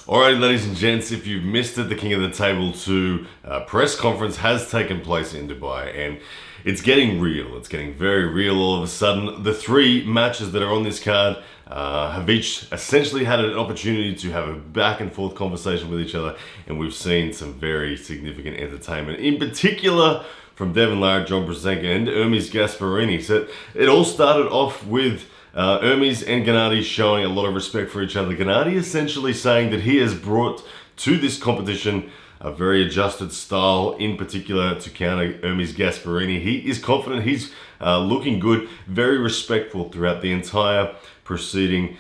Alright, ladies and gents, if you've missed it, the King of the Table 2 press conference has taken place in Dubai, and it's getting real. It's getting very real all of a sudden. The three matches that are on this card have each essentially had an opportunity to have a back and forth conversation with each other, and we've seen some very significant entertainment, in particular from Devon Larratt, John Brzenko, and Ermes Gasparini. So it all started off with Ermes and Gennady showing a lot of respect for each other. Gennady essentially saying that he has brought to this competition a very adjusted style, in particular to counter Ermes Gasparini. He is confident, he's looking good, very respectful throughout the entire proceeding.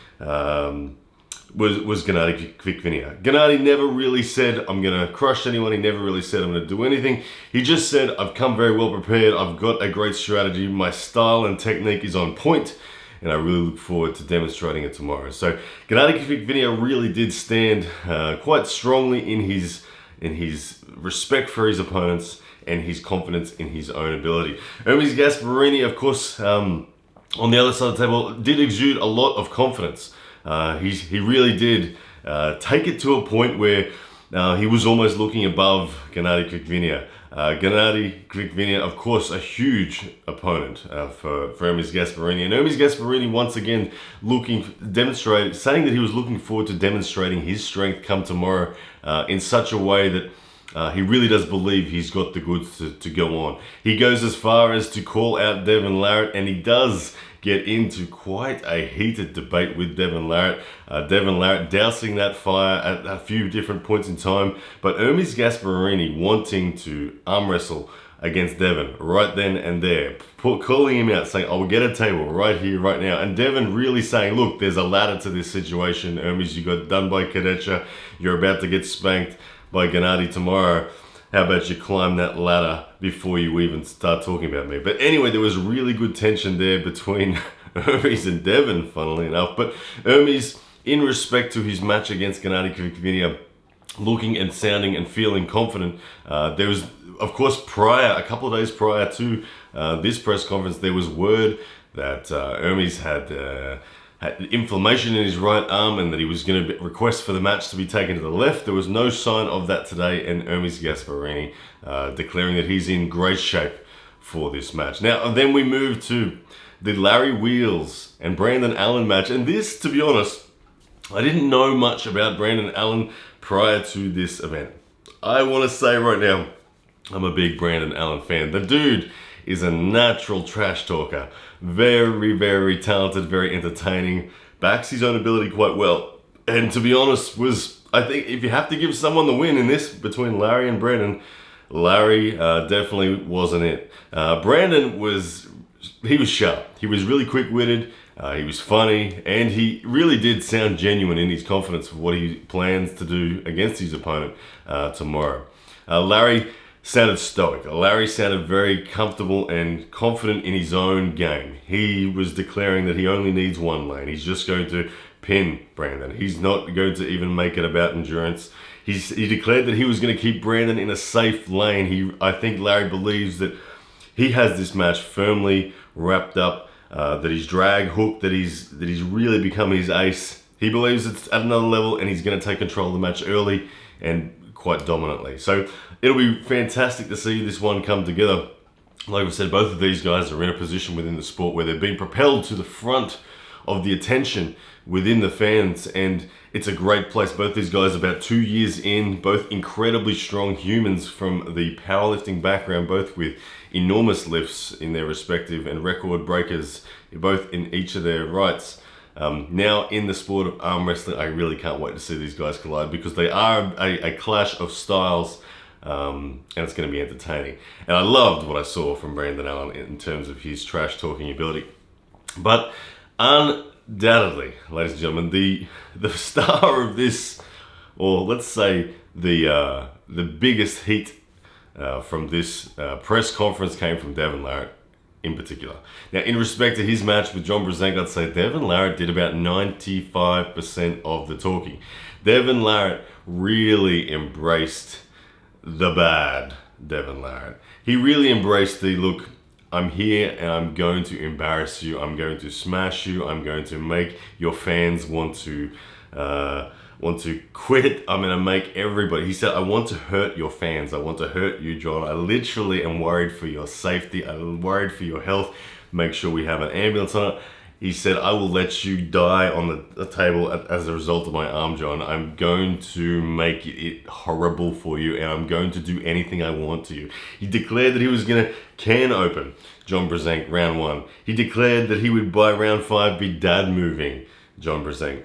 Was Gennady Kvikvinia. Gennady never really said, I'm going to crush anyone. He never really said, I'm going to do anything. He just said, I've come very well prepared. I've got a great strategy. My style and technique is on point, and I really look forward to demonstrating it tomorrow. So Gennady Kvikvinia really did stand quite strongly in his respect for his opponents and his confidence in his own ability. Ermes Gasparini, of course, on the other side of the table, did exude a lot of confidence. He really did take it to a point where he was almost looking above Gennady Kvikvinia. Gennady Kvikvinia, of course, a huge opponent for Ermes Gasparini. And Ermes Gasparini, once again, saying that he was looking forward to demonstrating his strength come tomorrow in such a way that he really does believe he's got the goods to go on. He goes as far as to call out Devon Larratt, and he does get into quite a heated debate with Devon Larratt. Devon Larratt dousing that fire at a few different points in time, but Ermes Gasparini wanting to arm wrestle against Devon right then and there, calling him out, saying, I will get a table right here, right now. And Devon really saying, look, there's a ladder to this situation. Ermes, you got done by Kadecha. You're about to get spanked by Gennady tomorrow. How about you climb that ladder before you even start talking about me? But anyway, there was really good tension there between Ermes and Devon, funnily enough. But Ermes, in respect to his match against Gennady Kvikvinia, looking and sounding and feeling confident. There was, of course, a couple of days prior to this press conference, there was word that Ermes had inflammation in his right arm and that he was going to request for the match to be taken to the left. There was no sign of that today, and Ermes Gasparini declaring that he's in great shape for this match. Now, then we move to the Larry Wheels and Brandon Allen match, and this, to be honest, I didn't know much about Brandon Allen prior to this event. I want to say right now, I'm a big Brandon Allen fan. The dude is a natural trash talker. Very, very talented, very entertaining, backs his own ability quite well. And to be honest, I think if you have to give someone the win in this between Larry and Brandon, Larry definitely wasn't it. Brandon was sharp. He was really quick-witted. He was funny, and he really did sound genuine in his confidence for what he plans to do against his opponent tomorrow. Larry sounded stoic. Larry sounded very comfortable and confident in his own game. He was declaring that he only needs one lane. He's just going to pin Brandon. He's not going to even make it about endurance. He declared that he was going to keep Brandon in a safe lane. I think Larry believes that he has this match firmly wrapped up, that he's drag hooked, that he's really become his ace. He believes it's at another level, and he's going to take control of the match early and quite dominantly. So it'll be fantastic to see this one come together. Like I said, both of these guys are in a position within the sport where they're being propelled to the front of the attention within the fans, and it's a great place. Both these guys about 2 years in, both incredibly strong humans from the powerlifting background, both with enormous lifts in their respective and record breakers, both in each of their rights. Now in the sport of arm wrestling, I really can't wait to see these guys collide, because they are a clash of styles, and it's going to be entertaining. And I loved what I saw from Brandon Allen in terms of his trash talking ability. But undoubtedly, ladies and gentlemen, the star of this, or let's say the biggest heat from this press conference came from Devon Larratt in particular. Now, in respect to his match with John Brzenko, I'd say Devon Larratt did about 95% of the talking. Devon Larratt really embraced the bad Devon Larratt. He really embraced the, look, I'm here and I'm going to embarrass you. I'm going to smash you. I'm going to make your fans want to want to quit. I'm going to make everybody. He said, I want to hurt your fans. I want to hurt you, John. I literally am worried for your safety. I'm worried for your health. Make sure we have an ambulance on it. He said, I will let you die on the table as a result of my arm, John. I'm going to make it horrible for you, and I'm going to do anything I want to you. He declared that he was going to can open John Brzenk round 1. He declared that he would, by round 5, be dad moving John Brzenk.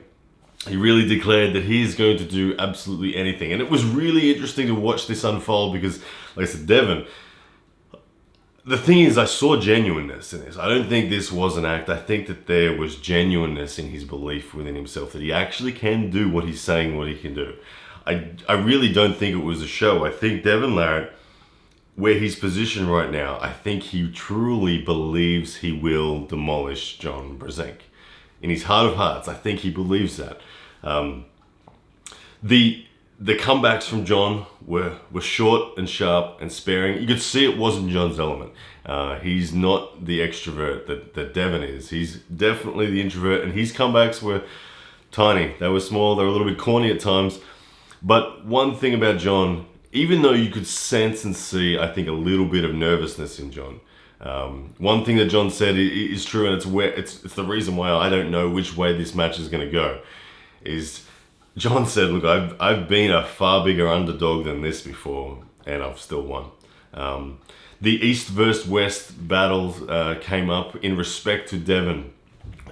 He really declared that he is going to do absolutely anything. And it was really interesting to watch this unfold because, like I said, Devin, the thing is, I saw genuineness in this. I don't think this was an act. I think that there was genuineness in his belief within himself that he actually can do what he's saying what he can do. I really don't think it was a show. I think Devin Larratt, where he's positioned right now, I think he truly believes he will demolish John Brzenk. In his heart of hearts, I think he believes that. The comebacks from John were short and sharp and sparing. You could see it wasn't John's element. He's not the extrovert that Devin is. He's definitely the introvert, and his comebacks were tiny. They were small. They were a little bit corny at times. But one thing about John, even though you could sense and see, I think, a little bit of nervousness in John. One thing that John said is true, and it's the reason why I don't know which way this match is going to go, is John said, look, I've been a far bigger underdog than this before, and I've still won. The East versus West battles came up in respect to Devin.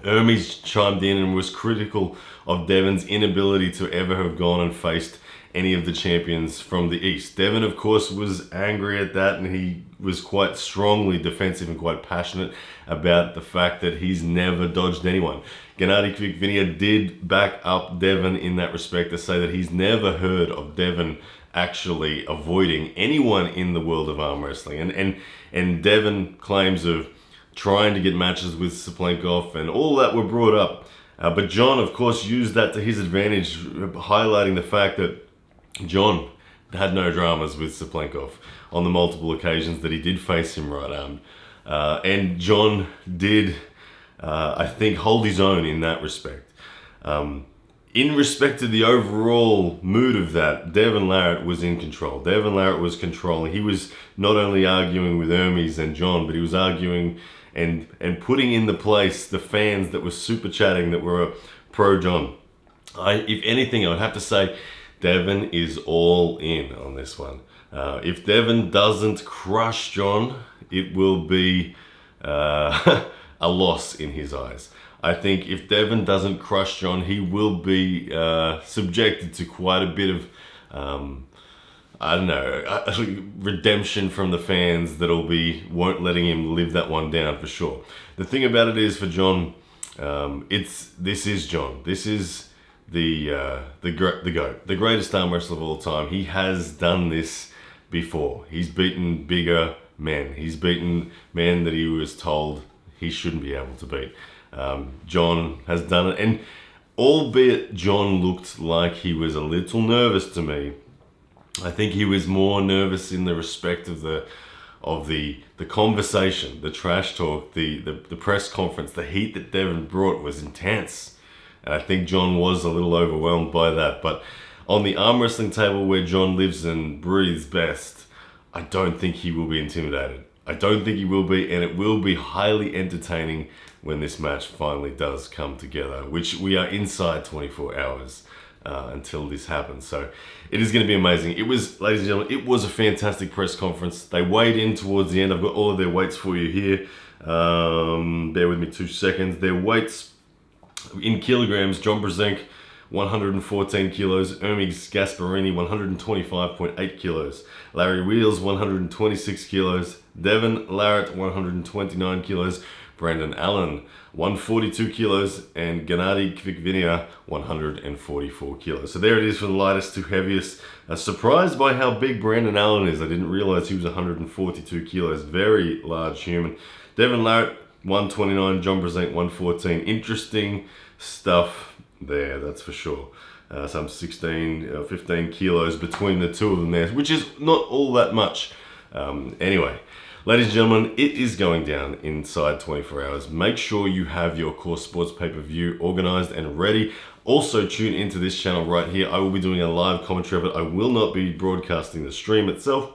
Hermes chimed in and was critical of Devin's inability to ever have gone and faced any of the champions from the East. Devin, of course, was angry at that, and he was quite strongly defensive and quite passionate about the fact that he's never dodged anyone. Gennady Kvikvinia did back up Devin in that respect to say that he's never heard of Devin actually avoiding anyone in the world of arm wrestling. And Devin claims of trying to get matches with Saplenkov and all that were brought up. But John, of course, used that to his advantage, highlighting the fact that John had no dramas with Saplenkov on the multiple occasions that he did face him right armed. And John did, I think, hold his own in that respect. In respect to the overall mood of that, Devin Larratt was in control. Devin Larratt was controlling. He was not only arguing with Hermes and John, but he was arguing and putting in the place the fans that were super chatting that were pro John. If anything, I would have to say Devin is all in on this one. If Devin doesn't crush John, it will be a loss in his eyes. I think if Devin doesn't crush John, he will be subjected to quite a bit of, redemption from the fans won't letting him live that one down for sure. The thing about it is for John, this is John. This is the GOAT, the greatest arm wrestler of all time. He has done this before. He's beaten bigger men. He's beaten men that he was told he shouldn't be able to beat. John has done it, and albeit John looked like he was a little nervous to me, I think he was more nervous in the respect of the conversation, the trash talk, the press conference. The heat that Devin brought was intense, and I think John was a little overwhelmed by that. But on the arm wrestling table where John lives and breathes best, I don't think he will be intimidated. I don't think he will be, and it will be highly entertaining when this match finally does come together, which we are inside 24 hours until this happens. So it is going to be amazing. It was, ladies and gentlemen, it was a fantastic press conference. They weighed in towards the end. I've got all of their weights for you here. Bear with me 2 seconds. Their weights in kilograms: John Brzenk, 114 kilos. Hermes Gasparini, 125.8 kilos. Larry Wheels, 126 kilos. Devin Larratt, 129 kilos. Brandon Allen, 142 kilos. And Gennady Kvikvinia, 144 kilos. So there it is for the lightest to heaviest. Surprised by how big Brandon Allen is. I didn't realize he was 142 kilos. Very large human. Devin Larratt, 129. John Brzenk, 114. Interesting stuff there, that's for sure. Some 15 kilos between the two of them there, which is not all that much. Anyway, ladies and gentlemen, it is going down inside 24 hours. Make sure you have your Core Sports pay-per-view organized and ready. Also tune into this channel right here. I will be doing a live commentary of it. I will not be broadcasting the stream itself.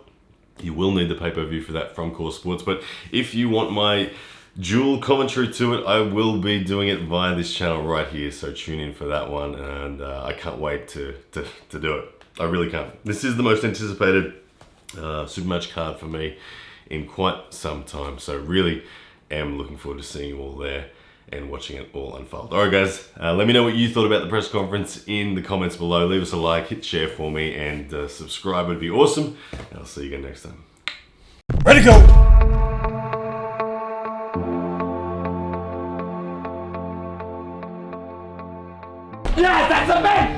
You will need the pay-per-view for that from Core Sports, but if you want my dual commentary to it, I will be doing it via this channel right here, so tune in for that one, and I can't wait to do it. I really can't. This is the most anticipated Supermatch card for me in quite some time, so really am looking forward to seeing you all there and watching it all unfold. Alright guys, let me know what you thought about the press conference in the comments below. Leave us a like, hit share for me, and subscribe would be awesome. And I'll see you again next time. Ready to go! Yes, that's a man!